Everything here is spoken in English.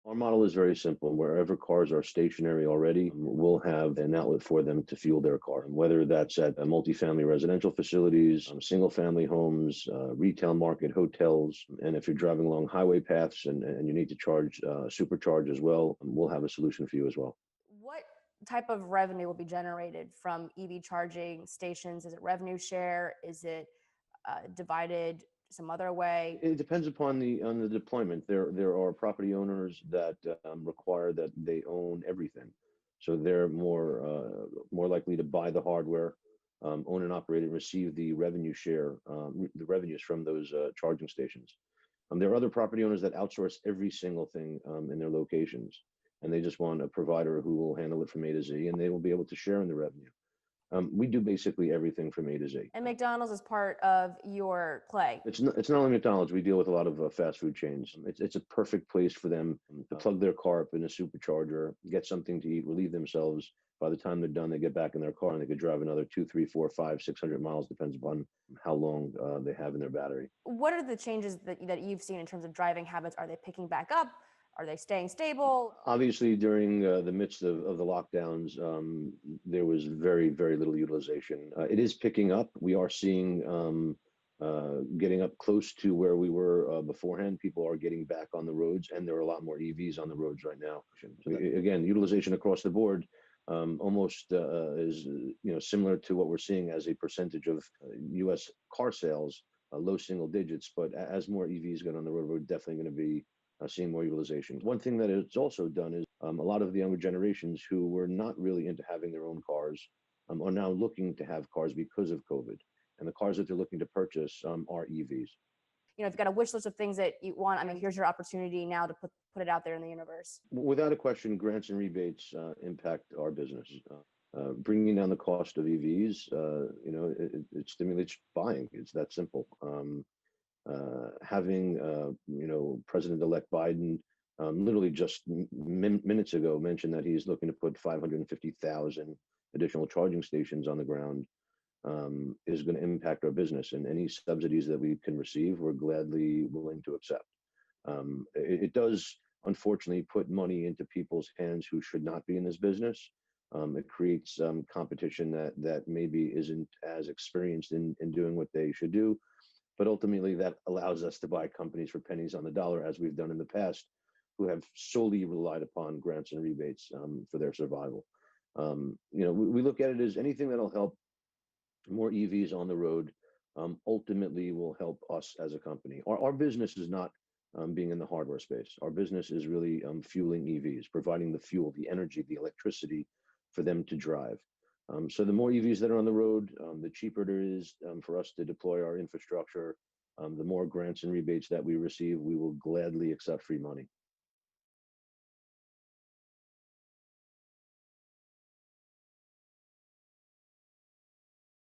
Our model is very simple. Wherever cars are stationary already, we'll have an outlet for them to fuel their car. And whether that's at multifamily residential facilities, single family homes, retail market, hotels. And if you're driving along highway paths and you need to charge, supercharge as well, we'll have a solution for you as well. What type of revenue will be generated from EV charging stations? Is it revenue share? Is it divided some other way? It depends upon the deployment. There are property owners that require that they own everything, so they're more likely to buy the hardware, own and operate it, receive the revenue share, the revenues from those charging stations. There are other property owners that outsource every single thing in their locations, and they just want a provider who will handle it from A to Z, and they will be able to share in the revenue. We do basically everything from A to Z. And McDonald's is part of your play. It's not only McDonald's. We deal with a lot of fast food chains. It's a perfect place for them to plug their car up in a supercharger, get something to eat, relieve themselves. By the time they're done, they get back in their car and they could drive another 2, 3, 4, 5, 600 miles, depends upon how long they have in their battery. What are the changes that you've seen in terms of driving habits? Are they picking back up? Are they staying stable? Obviously, during the midst of the lockdowns, there was very, very little utilization. It is picking up. We are seeing getting up close to where we were beforehand. People are getting back on the roads, and there are a lot more EVs on the roads right now. So again, utilization across the board almost is similar to what we're seeing as a percentage of U.S. car sales, low single digits. But as more EVs get on the road, we're definitely going to be seeing more utilization. One thing that it's also done is a lot of the younger generations who were not really into having their own cars are now looking to have cars because of COVID. And the cars that they're looking to purchase are EVs. If you've got a wish list of things that you want, here's your opportunity now to put it out there in the universe. Without a question, grants and rebates impact our business. Bringing down the cost of EVs, it stimulates buying. It's that simple. Having President-elect Biden literally just minutes ago mentioned that he's looking to put 550,000 additional charging stations on the ground is going to impact our business, and any subsidies that we can receive, we're gladly willing to accept. It does unfortunately put money into people's hands who should not be in this business. It creates competition that maybe isn't as experienced in doing what they should do. But ultimately, that allows us to buy companies for pennies on the dollar, as we've done in the past, who have solely relied upon grants and rebates for their survival. We look at it as anything that'll help more EVs on the road ultimately will help us as a company. Our business is not being in the hardware space. Our business is really fueling EVs, providing the fuel, the energy, the electricity for them to drive. So the more EVs that are on the road, the cheaper it is for us to deploy our infrastructure. The more grants and rebates that we receive, we will gladly accept free money.